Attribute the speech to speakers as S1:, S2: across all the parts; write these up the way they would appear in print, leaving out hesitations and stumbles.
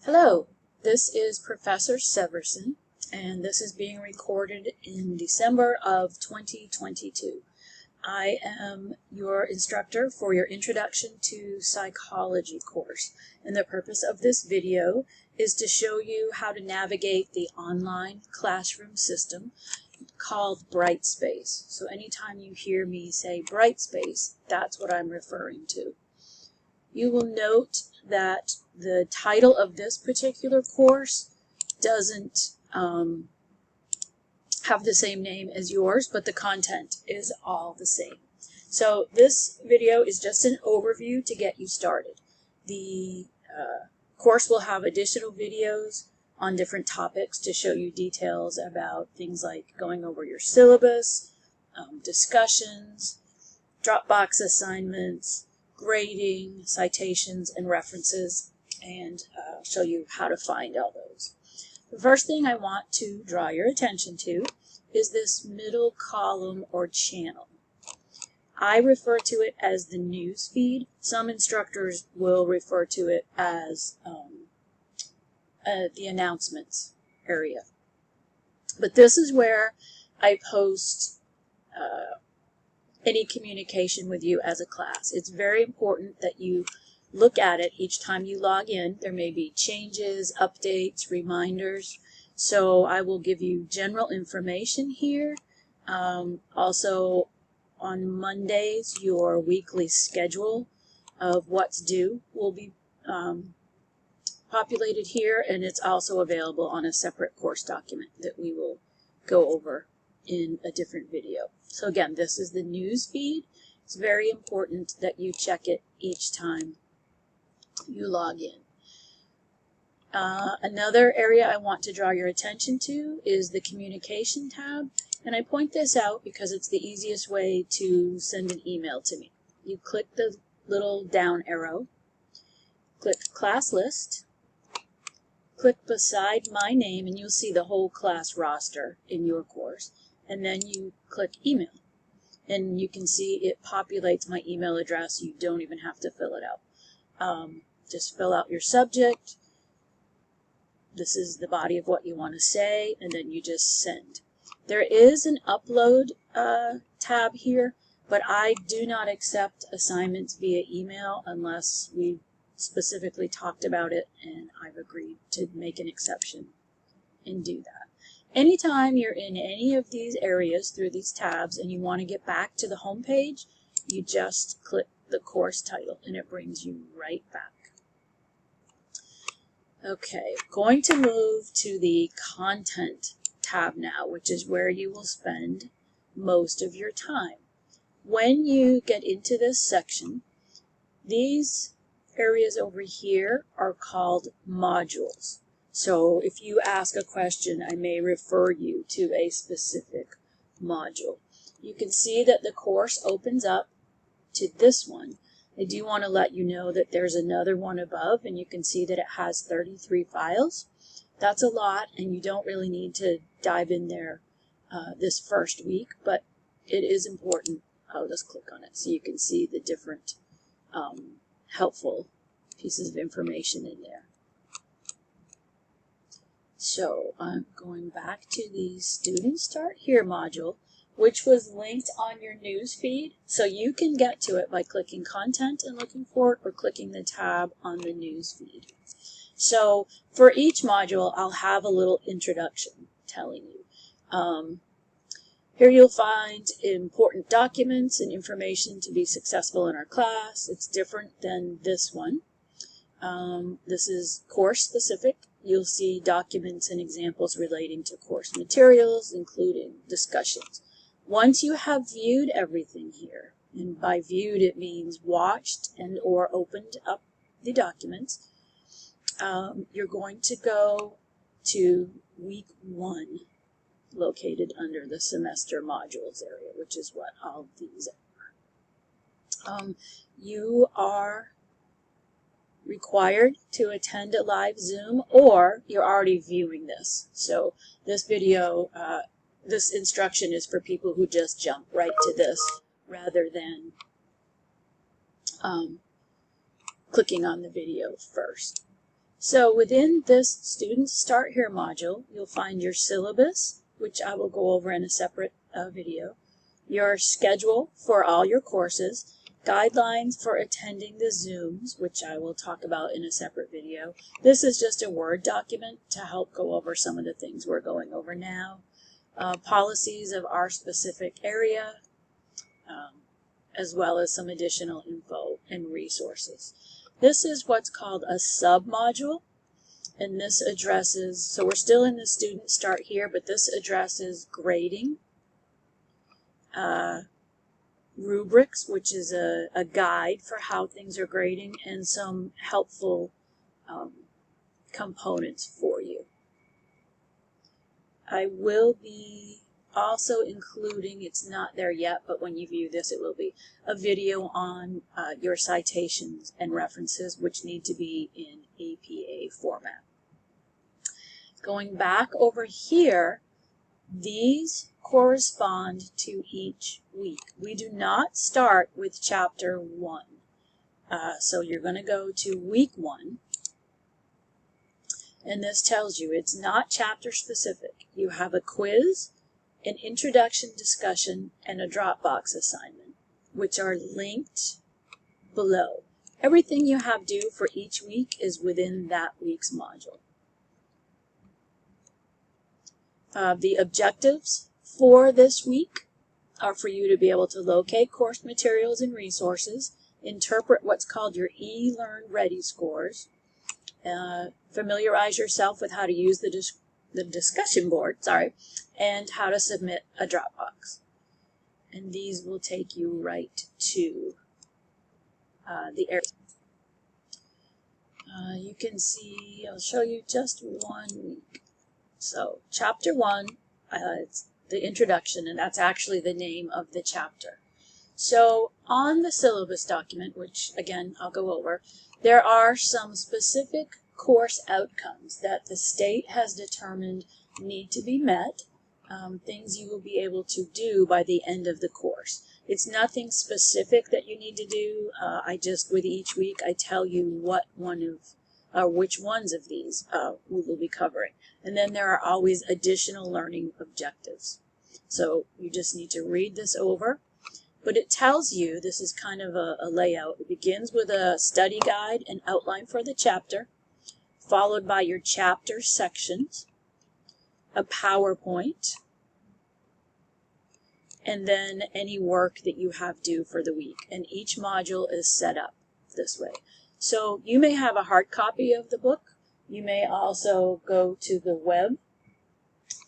S1: Hello, this is Professor Severson, and this is being recorded in December of 2022. I am your instructor for your Introduction to Psychology course, and the purpose of this video is to show you how to navigate the online classroom system called Brightspace. So anytime you hear me say Brightspace, that's what I'm referring to. You will note that the title of this particular course doesn't have the same name as yours, but the content is all the same. So this video is just an overview to get you started. The course will have additional videos on different topics to show you details about things like going over your syllabus, discussions, Dropbox assignments, grading, citations, and references, and show you how to find all those. The first thing I want to draw your attention to is this middle column or channel. I refer to it as the news feed. Some instructors will refer to it as the announcements area. But this is where I post any communication with you as a class. It's very important that you look at it each time you log in. There may be changes, updates, reminders. So I will give you general information here. Also on Mondays, your weekly schedule of what's due will be populated here, and it's also available on a separate course document that we will go over in a different video. So again, this is the news feed. It's very important that you check it each time you log in. Another area I want to draw your attention to is the communication tab, and I point this out because it's the easiest way to send an email to me. You click the little down arrow, click class list, click beside my name, and you'll see the whole class roster in your course. And then you click email, and you can see it populates my email address. You don't even have to fill it out. Just fill out your subject. This is the body of what you want to say, and then you just send. There is an upload tab here, but I do not accept assignments via email unless we specifically talked about it and I've agreed to make an exception and do that. Anytime you're in any of these areas through these tabs and you want to get back to the home page, you just click the course title and it brings you right back. Okay, going to move to the content tab now, which is where you will spend most of your time. When you get into this section, these areas over here are called modules. So if you ask a question, I may refer you to a specific module. You can see that the course opens up to this one. I do want to let you know that there's another one above, and you can see that it has 33 files. That's a lot, and you don't really need to dive in there this first week, but it is important. I'll just click on it so you can see the different helpful pieces of information in there. So I'm going back to the Student Start Here module, which was linked on your news feed. So you can get to it by clicking Content and looking for it, or clicking the tab on the news feed. So for each module, I'll have a little introduction telling you. Here you'll find important documents and information to be successful in our class. It's different than this one. This is course specific. You'll see documents and examples relating to course materials, including discussions. Once you have viewed everything here, and by viewed it means watched and or opened up the documents, you're going to go to week 1, located under the semester modules area, which is what all these are. You are required to attend a live Zoom, or you're already viewing this. So this video, this instruction is for people who just jump right to this rather than clicking on the video first. So within this Students Start Here module, you'll find your syllabus, which I will go over in a separate video, your schedule for all your courses, guidelines for attending the Zooms, which I will talk about in a separate video. This is just a Word document to help go over some of the things we're going over now. Policies of our specific area, as well as some additional info and resources. This is what's called a sub-module, and this addresses, so we're still in the Student Start Here, but this addresses grading, rubrics, which is a guide for how things are grading, and some helpful components for you. I will be also including, it's not there yet, but when you view this it will be, a video on your citations and references, which need to be in APA format. Going back over here, these correspond to each week. We do not start with chapter 1. So you're going to go to week 1, and this tells you it's not chapter specific. You have a quiz, an introduction discussion, and a Dropbox assignment, which are linked below. Everything you have due for each week is within that week's module. The objectives for this week are for you to be able to locate course materials and resources, interpret what's called your eLearn Ready scores, familiarize yourself with how to use the discussion board, and how to submit a Dropbox. And these will take you right to the area. You can see, I'll show you just 1 week. So chapter 1, it's the introduction, and that's actually the name of the chapter. So on the syllabus document, which again I'll go over, there are some specific course outcomes that the state has determined need to be met, things you will be able to do by the end of the course. It's nothing specific that you need to do. I just, with each week, I tell you what one of, which ones of these we will be covering. And then there are always additional learning objectives. So you just need to read this over. But it tells you, this is kind of a layout. It begins with a study guide and outline for the chapter, followed by your chapter sections, a PowerPoint, and then any work that you have due for the week. And each module is set up this way. So you may have a hard copy of the book. You may also go to the web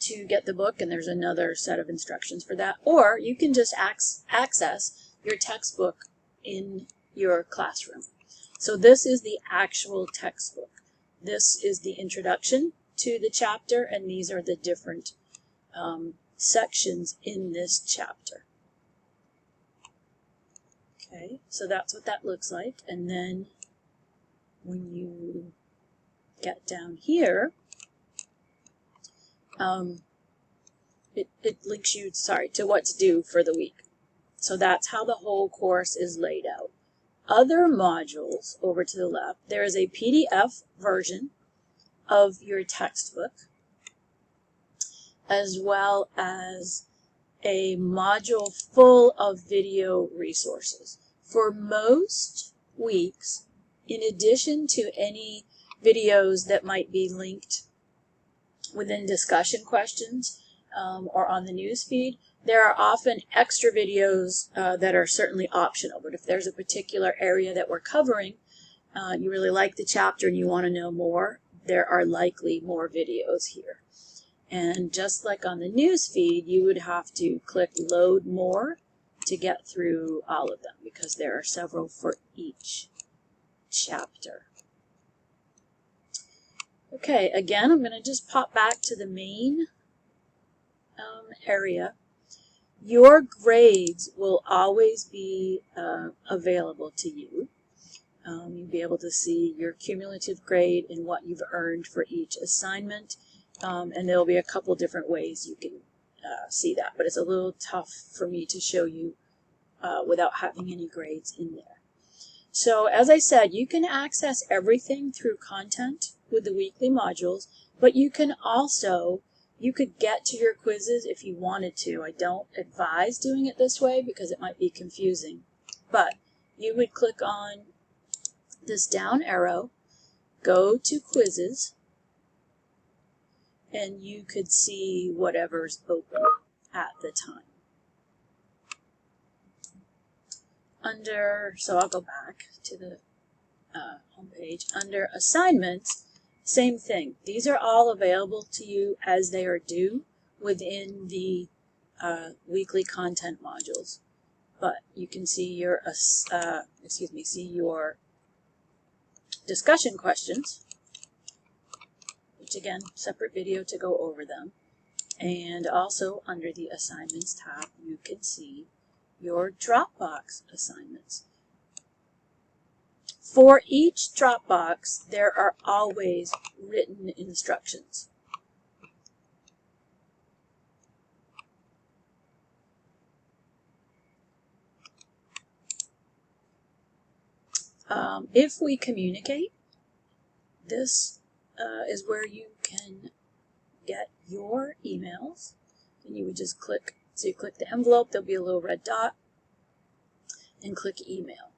S1: to get the book, and there's another set of instructions for that. Or you can just access your textbook in your classroom. So this is the actual textbook. This is the introduction to the chapter, and these are the different sections in this chapter. Okay, so that's what that looks like. And then when you get down here, it links you, to what's due for the week. So that's how the whole course is laid out. Other modules over to the left, there is a PDF version of your textbook, as well as a module full of video resources. For most weeks, in addition to any videos that might be linked within discussion questions or on the news feed, there are often extra videos that are certainly optional. But if there's a particular area that we're covering, you really like the chapter and you want to know more, there are likely more videos here. And just like on the news feed, you would have to click Load More to get through all of them, because there are several for each chapter. Okay, again, I'm going to just pop back to the main area. Your grades will always be available to you. You'll be able to see your cumulative grade and what you've earned for each assignment. And there will be a couple different ways you can see that, but it's a little tough for me to show you without having any grades in there. So as I said, you can access everything through content. with the weekly modules, but you can also, you could get to your quizzes if you wanted to. I don't advise doing it this way because it might be confusing, but you would click on this down arrow, go to quizzes, and you could see whatever's open at the time. So I'll go back to the home page. Under assignments, same thing. These are all available to you as they are due within the weekly content modules. But you can see your discussion questions, which again, separate video to go over them. And also under the assignments tab, you can see your Dropbox assignments. For each Dropbox, there are always written instructions. If we communicate, this is where you can get your emails, and you would just click, so you click the envelope, there'll be a little red dot, and click email.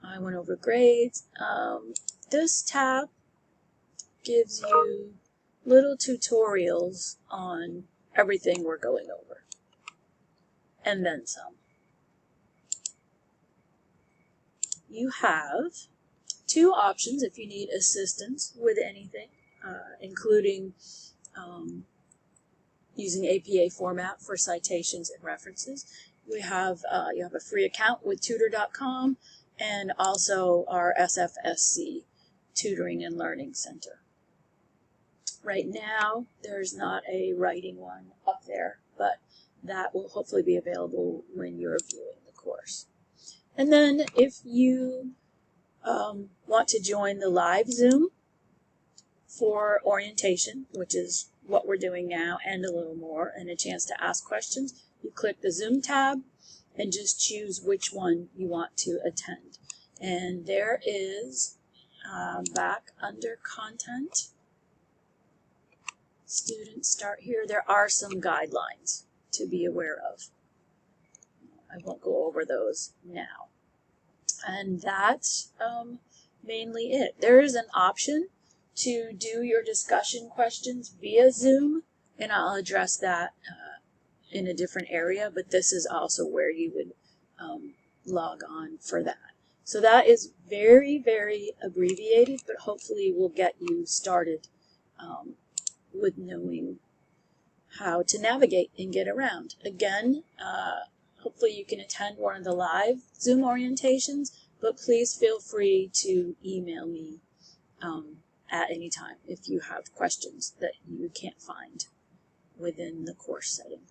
S1: I went over grades. This tab gives you little tutorials on everything we're going over, and then some. You have two options if you need assistance with anything, including using APA format for citations and references. You have a free account with tutor.com and also our SFSC Tutoring and Learning Center. Right now, there's not a writing one up there, but that will hopefully be available when you're viewing the course. And then if you want to join the live Zoom for orientation, which is what we're doing now and a little more, and a chance to ask questions, you click the Zoom tab and just choose which one you want to attend. And there is, back under content, students start here, there are some guidelines to be aware of. I won't go over those now. And that's mainly it. There is an option to do your discussion questions via Zoom, and I'll address that in a different area, but this is also where you would log on for that. So that is very, very abbreviated, but hopefully will get you started with knowing how to navigate and get around. Again, hopefully you can attend one of the live Zoom orientations, but please feel free to email me at any time if you have questions that you can't find within the course setting.